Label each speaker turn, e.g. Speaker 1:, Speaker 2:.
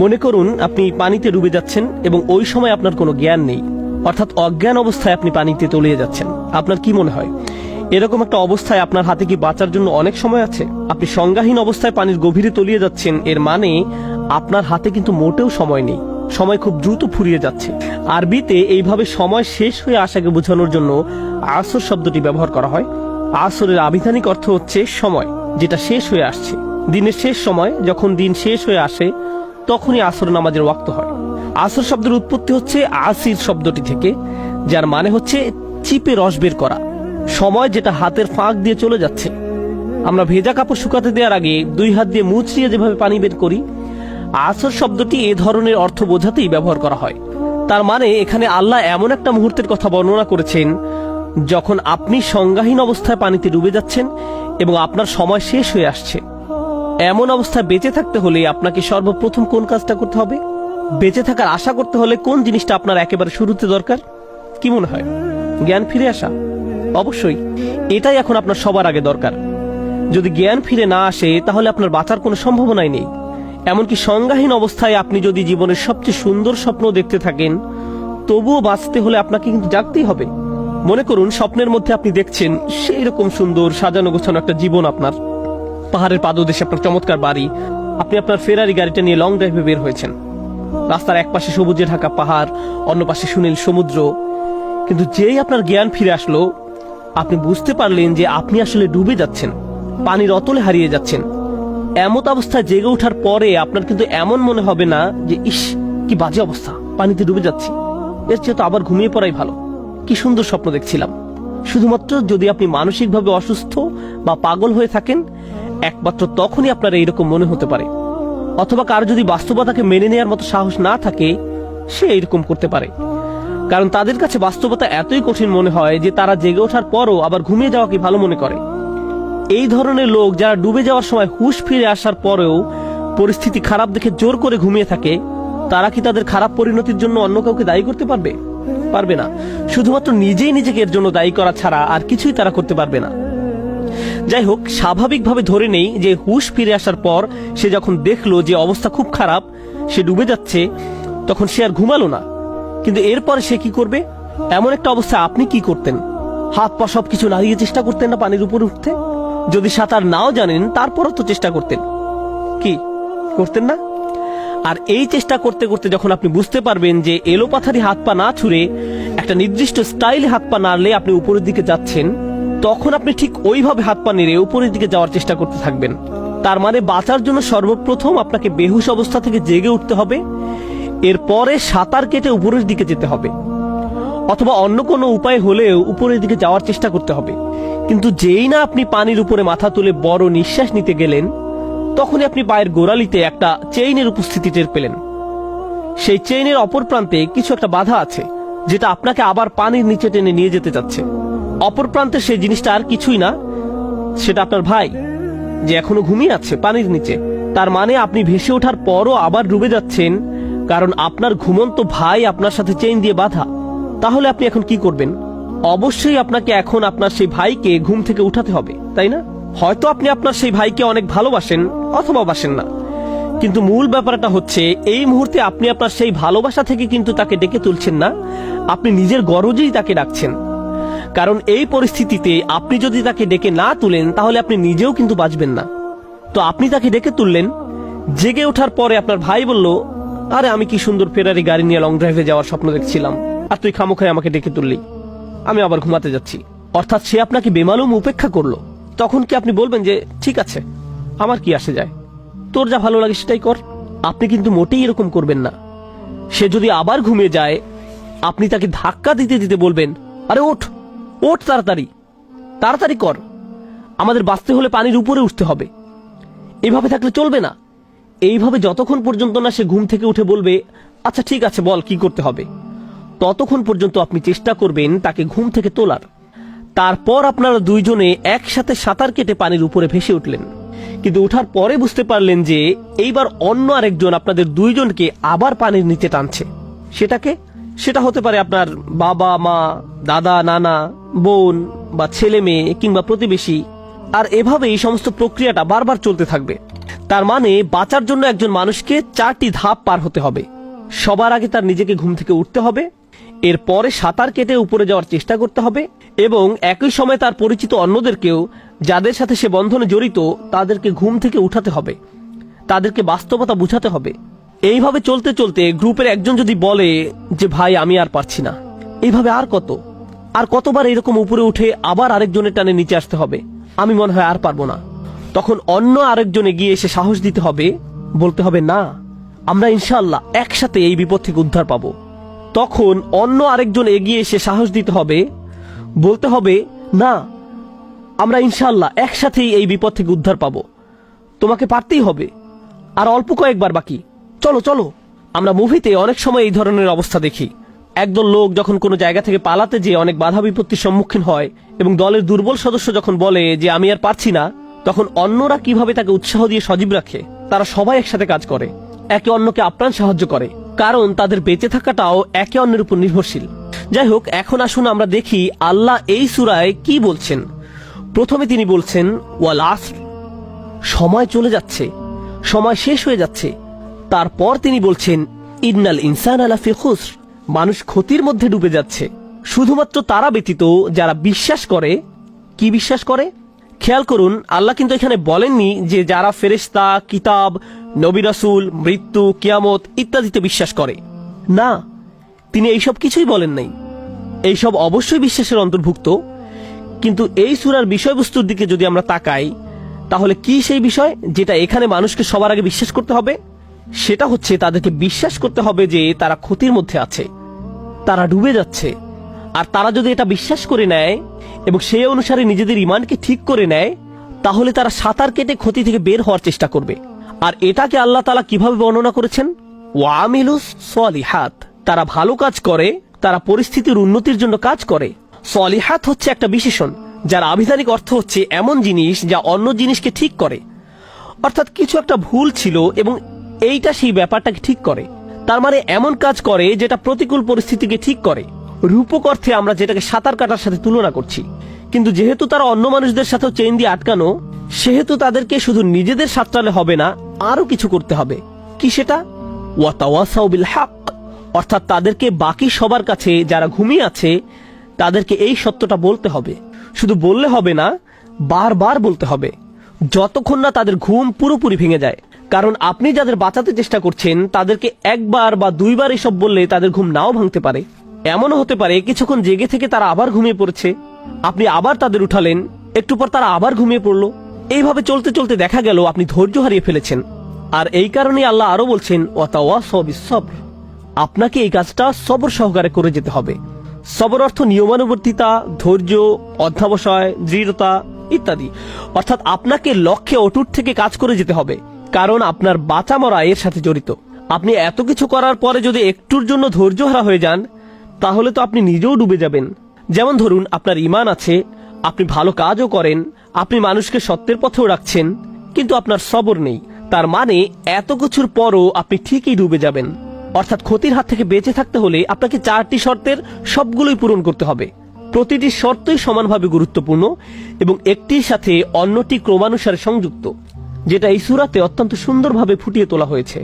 Speaker 1: মনে করুন আপনি পানিতে ডুবে যাচ্ছেন এবং ওই সময় আপনার কোনো জ্ঞান নেই, অর্থাৎ অজ্ঞান অবস্থায় আপনি পানিতে তলিয়ে যাচ্ছেন। আপনার কি মনে হয় এরকম একটা অবস্থায় আপনার হাতে কি বাঁচার জন্য অনেক সময় আছে? আপনি সংজ্ঞাহীন অবস্থায় পানির গভীরে তলিয়ে যাচ্ছেন, এর মানে আপনার হাতে কিন্তু মোটেও সময় নেই, সময় খুব দ্রুত ফুরিয়ে যাচ্ছে। আরবিতে এইভাবে সময় শেষ হয়ে আসাকে বোঝানোর জন্য আসর শব্দটি ব্যবহার করা হয়। আসরের আবিধানিক অর্থ হচ্ছে সময় যেটা শেষ হয়ে আসছে। দিনের শেষ সময়, যখন দিন শেষ হয়ে আসে তখনই আসর নামাজের ওয়াক্ত হয়। আসর শব্দের উৎপত্তি হচ্ছে আসির শব্দটি থেকে, যার মানে হচ্ছে চিপে রস বের করা, সময় যেটা হাতের ফাঁক দিয়ে চলে যাচ্ছে। আমরা ভেজা কাপড় শুকাতে দেওয়ার আগে 2 হাত দিয়ে মুচড়িয়ে যেভাবে পানি বের করি, আসর শব্দটি এ ধরনের অর্থ বোঝাতেই ব্যবহার করা হয়। তার মানে এখানে আল্লাহ এমন একটা মুহূর্তের কথা বর্ণনা করেছেন যখন আপনি সংজ্ঞাহীন অবস্থায় পানিতে ডুবে যাচ্ছেন এবং আপনার সময় শেষ হয়ে আসছে। এমন অবস্থায় বেঁচে থাকতে হলে আপনাকে সর্বপ্রথম কোন কাজটা করতে হবে? বেঁচে থাকার আশা করতে হলে কোন জিনিসটা আপনার একেবারে শুরুতে দরকার? কি মনে হয়? জ্ঞান ফিরে আসা? অবশ্যই এটাই এখন আপনার সবার আগে দরকার। যদি জ্ঞান ফিরে না আসে তাহলে আপনার বাঁচার কোনো সম্ভাবনাই নেই। এমনকি সংজ্ঞাহীন অবস্থায় আপনি যদি জীবনের সবচেয়ে সুন্দর স্বপ্ন দেখতে থাকেন, তবুও বাঁচতে হলে আপনাকে কিন্তু জাগতেই হবে। মনে করুন স্বপ্নের মধ্যে আপনি দেখছেন সেই রকম সুন্দর সাজানো গোছানো একটা জীবন, আপনার পাহাড়ের পাদদেশে আপনার চমৎকার বাড়ি, আপনি আপনার ফেরারি গাড়িটা নিয়ে লং ড্রাইভে বের হয়েছেন। রাস্তার এক পাশে সবুজে ঢাকা পাহাড়, অন্য পাশে সুনীল সমুদ্র। কিন্তু যেই আপনার জ্ঞান ফিরে আসলো, আপনি বুঝতে পারলেন যে আপনি আসলে ডুবে যাচ্ছেন, পানির অতলে হারিয়ে যাচ্ছেন। এমত অবস্থায় জেগে ওঠার পরে আপনার কিন্তু এমন মনে হবে না যে ইস কি বাজে অবস্থা, পানিতে ডুবে যাচ্ছি, এর চেয়ে তো আবার ঘুমিয়ে পড়াই ভালো, কি সুন্দর স্বপ্ন দেখছিলাম। শুধুমাত্র যদি আপনি মানসিকভাবে অসুস্থ বা পাগল হয়ে থাকেন, একমাত্র তখনই আপনার এইরকম মনে হতে পারে। অথবা কার যদি বাস্তবতাকে মেনে নেওয়ার মতো সাহস না থাকে, সে এইরকম করতে পারে। কারণ তাদের কাছে বাস্তবতা এতই কঠিন মনে হয় যে তারা জেগে ওঠার পরও আবার ঘুমিয়ে যাওয়াকে ভালো মনে করে। এই ধরনের লোক যারা ডুবে যাওয়ার সময় হুঁশ ফিরে আসার পরেও পরিস্থিতি খারাপ দেখে জোর করে ঘুমিয়ে থাকে, তারা কি তাদের খারাপ পরিণতির জন্য অন্য কাউকে দায়ী করতে পারবে? পারবে না। শুধুমাত্র নিজেই নিজেকে এর জন্য দায়ী করা ছাড়া আর কিছুই তারা করতে পারবে না। যাই হোক, স্বাভাবিকভাবে ধরে নেই যে হুঁশ ফিরে আসার পর সে যখন দেখলো যে অবস্থা খুব খারাপ, সে ডুবে যাচ্ছে, তখন সে আর ঘুমালো না। কিন্তু এরপরে সে কি করবে? এমন একটা অবস্থায় আপনি কি করতেন? হাত পা সবকিছু নাড়িয়ে চেষ্টা করতেন না পানির উপরে উঠতে? যদি সাঁতার নাও জানেন তারপরও তো চেষ্টা করতেন, কি করতেন না? আর এই চেষ্টা করতে করতে যখন আপনি বুঝতে পারবেন যে এলোপাথারি হাত পা না ছুঁড়ে একটা নির্দিষ্ট স্টাইলে হাত পা নাড়লে আপনি উপরের দিকে যাচ্ছেন, তখন আপনি ঠিক ওইভাবে হাত পা নেড়ে উপরের দিকে যাওয়ার চেষ্টা করতে থাকবেন। তার মানে বাঁচার জন্য সর্বপ্রথম আপনাকে বেহুশ অবস্থা থেকে জেগে উঠতে হবে, এরপরে সাঁতার কেটে উপরের দিকে যেতে হবে, অথবা অন্য কোনো উপায় হলেও উপরের দিকে যাওয়ার চেষ্টা করতে হবে। কিন্তু যেই না আপনি পানির উপরে মাথা তুলে বড় নিঃশ্বাস নিতে গেলেন, তখনই আপনি পায়ের গোড়ালিতে একটা চেইনের উপস্থিতি টের পেলেন। সেই চেইনের অপর প্রান্তে কিছু একটা বাধা আছে, যেটা আপনাকে আবার পানির নিচে টেনে নিয়ে যেতে যাচ্ছে। অপর প্রান্তে সেই জিনিসটা আর কিছুই না, সেটা আপনার ভাই, যে এখনো ঘুমিয়ে আছে পানির নিচে। তার মানে আপনি ভেসে ওঠার পরও আবার ডুবে যাচ্ছেন, কারণ আপনার ঘুমন্ত ভাই আপনার সাথে চেইন দিয়ে বাঁধা। তাহলে আপনি এখন কি করবেন? অবশ্যই আপনাকে এখন আপনার সেই ভাইকে ঘুম থেকে উঠাতে হবে, তাই না? হয়তো আপনি আপনার সেই ভাইকে অনেক ভালোবাসেন অথবা বাসেন না, কিন্তু মূল ব্যাপারটা হচ্ছে এই মুহূর্তে আপনি আপনার সেই ভালোবাসা থেকে কিন্তু তাকে ডেকে তুলছেন না, আপনি নিজের গরজেই তাকে ডাকছেন। কারণ এই পরিস্থিতিতে আপনি যদি তাকে ডেকে না তুলেন তাহলে আপনি নিজেও কিন্তু বাঁচবেন না। তো আপনি তাকে ডেকে তুললেন। জেগে ওঠার পরে আপনার ভাই বলল, আরে আমি কি সুন্দর ফেরারি গাড়ি নিয়ে লং ড্রাইভে যাওয়ার স্বপ্ন দেখছিলাম, আর তুই খামোখায় আমাকে ডেকে তুললি, আমি আবার ঘুমাতে যাচ্ছি। অর্থাৎ সে আপনাকে বেমালুম উপেক্ষা করলো। তখন কি আপনি বলবেন যে ঠিক আছে, আমার কি আসে যায়, তোর যা ভালো লাগে সেটাই কর? আপনি কিন্তু মোটেই এরকম করবেন না। সে যদি আবার ঘুমিয়ে যায়, আপনি তাকে ধাক্কা দিতে দিতে বলবেন, আরে ওঠ ওঠ, তাড়াতাড়ি তাড়াতাড়ি কর, আমাদের বাঁচতে হলে পানির উপরে উঠতে হবে। এভাবে থাকলে চলবে না। এইভাবে যতক্ষণ পর্যন্ত না সে ঘুম থেকে উঠে বলবে আচ্ছা ঠিক আছে বল কি করতে হবে, ততক্ষণ পর্যন্ত আপনি চেষ্টা করবেন তাকে ঘুম থেকে তোলার। তারপর আপনারা দুইজনে একসাথে সাঁতার কেটে পানির উপরে ভেসে উঠলেন। কিন্তু ওঠার পরে বুঝতে পারলেন যে এইবার অন্য আরেকজন আপনাদের দুইজনকে আবার পানির নিচে টানছে। সেটা হতে পারে আপনার বাবা মা, দাদা নানা, বোন বা ছেলে মেয়ে কিংবা প্রতিবেশী। আর এভাবে এই সমস্ত প্রক্রিয়াটা বারবার চলতে থাকবে। তার মানে বাঁচার জন্য একজন মানুষকে 4টি ধাপ পার হতে হবে। সবার আগে তার নিজেকে ঘুম থেকে উঠতে হবে, এরপরে সাঁতার কেটে উপরে যাওয়ার চেষ্টা করতে হবে, এবং একই সময় তার পরিচিত অন্যদেরকেও, যাদের সাথে সে বন্ধনে জড়িত, তাদেরকে ঘুম থেকে উঠাতে হবে, তাদেরকে বাস্তবতা বুঝাতে হবে। এইভাবে চলতে চলতে গ্রুপের একজন যদি বলে যে ভাই আমি আর পারছি না, এইভাবে আর কতবার এরকম উপরে উঠে আবার আরেকজনের টানে নিচে আসতে হবে, আমি মনে হয় আর পারবো না। তখন অন্য আরেকজন এগিয়ে এসে সাহস দিতে হবে, বলতে হবে না, আমরা ইনশাআল্লাহ একসাথে এই বিপদ থেকে উদ্ধার পাবো। তখন অন্য আরেকজন এগিয়ে এসে সাহস দিতে হবে, বলতে হবে না, আমরা ইনশাআল্লাহ একসাথেই এই বিপদ থেকে উদ্ধার পাবো, তোমাকে পারতেই হবে, আর অল্প কয়েকবার বাকি, চলো চলো। আমরা মুভিতে অনেক সময় এই ধরনের অবস্থা দেখি। একদল লোক যখন কোনো জায়গা থেকে পালাতে যেয়ে অনেক বাধা বিপত্তির সম্মুখীন হয় এবং দলের দুর্বল সদস্য যখন বলে যে আমি আর পারছি না, তখন অন্যরা কিভাবে তাকে উৎসাহ দিয়ে সজীব রাখে। তারা সবাই একসাথে কাজ করে, একে অন্যকে আপ্রাণ সাহায্য করে, কারণ তাদের বেঁচে থাকাটাও একে অন্যের উপর নির্ভরশীল। যাই হোক, এখন আসুন আমরা দেখি আল্লাহ এই সূরায় কি বলছেন। প্রথমে তিনি বলছেন ওয়াল আসর, সময় চলে যাচ্ছে, সময় শেষ হয়ে যাচ্ছে। তারপর তিনি বলছেন ইন্নাল ইনসানা লাফি খুসর, মানুষ ক্ষতির মধ্যে ডুবে যাচ্ছে। শুধুমাত্র তারা ব্যতীত যারা বিশ্বাস করে। কি বিশ্বাস করে? খেয়াল করুন, আল্লাহ কিন্তু এখানে বলেননি যে যারা ফেরেশতা, কিতাব, নবী রাসূল, মৃত্যু, কিয়ামত ইত্যাদিতে বিশ্বাস করে। না, তিনি এইসব কিছুই বলেন নাই। এইসব অবশ্যই বিশ্বাসের অন্তর্ভুক্ত, কিন্তু এই সূরার বিষয়বস্তুর দিকে যদি আমরা তাকাই, তাহলে কি সেই বিষয় যেটা এখানে মানুষকে সবার আগে বিশ্বাস করতে হবে? সেটা হচ্ছে তাদেরকে বিশ্বাস করতে হবে যে তারা ক্ষতির মধ্যে আছে, তারা ডুবে যাচ্ছে। আর তারা যদি এটা বিশ্বাস করে নেয় এবং সেই অনুসারে নিজেদের ঈমানকে ঠিক করে নেয়, তাহলে তারা সাঁতার কেটে ক্ষতি থেকে বের হওয়ার চেষ্টা করবে। আর এটাকে আল্লাহ তাআলা কিভাবে বর্ণনা করেছেন? ওয়ামিলুস সলিহাত, তারা ভালো কাজ করে, তারা পরিস্থিতির উন্নতির জন্য কাজ করে। সলিহাত হচ্ছে একটা বিশেষণ, যার আবিধানিক অর্থ হচ্ছে এমন জিনিস যা অন্য জিনিসকে ঠিক করে। অর্থাৎ কিছু একটা ভুল ছিল এবং এইটা সেই ব্যাপারটাকে ঠিক করে। তার মানে এমন কাজ করে যেটা প্রতিকূল পরিস্থিতিকে ঠিক করে। রূপক অর্থে আমরা যেটাকে সাঁতার কাটার সাথে তুলনা করছি, কিন্তু যেহেতু তারা অন্য মানুষদের সাথেও চেইন দিয়ে আটকানো, সেহেতু তাদেরকে শুধু নিজেদের সাঁতরালে হবে না, আরো কিছু করতে হবে। কি সেটা? ওয়াতাওয়াসাউ বিল হক, অর্থাৎ তাদেরকে বাকি সবার কাছে যারা ঘুমিয়ে আছে তাদেরকে এই সত্যটা বলতে হবে। শুধু বললে হবে না, বারবার বলতে হবে, যতক্ষণ না তাদের ঘুম পুরোপুরি ভেঙে যায়। কারণ আপনি যাদের বাঁচাতে চেষ্টা করছেন তাদেরকে একবার বা দুইবার এসব বললে তাদের ঘুম নাও ভাঙতে পারে। এমনও হতে পারে কিছুক্ষণ জেগে থেকে তারা আবার ঘুমিয়ে পড়েছে, আপনি আবার তাদের উঠালেন, একটু পর তারা আবার ঘুমিয়ে পড়লো। এইভাবে চলতে চলতে দেখা গেল আপনি ধৈর্য হারিয়ে ফেলেছেন। আর এই কারণে আল্লাহ আরো বলছেন ওয়াতাওয়াসাউ বিস-সবর, আপনাকে এই কাজটা সবর সহকারে করে যেতে হবে। সবর অর্থ নিয়মানুবর্তিতা, ধৈর্য, অধ্যবসায়, দৃঢ়তা ইত্যাদি। অর্থাৎ আপনাকে লক্ষ্যে অটুট থেকে কাজ করে যেতে হবে, কারণ আপনার বাঁচা মরা এর সাথে জড়িত। আপনি এত কিছু করার পরে যদি একটুর জন্য ধৈর্যহারা হয়ে যান, তাহলে তো আপনি নিজেও ডুবে যাবেন। যেমন ধরুন, আপনার ঈমান আছে, আপনি ভালো কাজও করেন, আপনি মানুষকে সত্যের পথেও রাখছেন, কিন্তু আপনার সবর নেই। তার মানে এত কিছুর পরও আপনি ঠিকই ডুবে যাবেন। অর্থাৎ ক্ষতির হাত থেকে বেঁচে থাকতে হলে আপনাকে 4টি শর্তের সবগুলোই পূরণ করতে হবে। প্রতিটি শর্তই সমানভাবে গুরুত্বপূর্ণ এবং একটির সাথে অন্যটি ক্রমানুসারে সংযুক্ত, যেটা এই সূরাতে অত্যন্ত সুন্দরভাবে ফুটিয়ে তোলা হয়েছে।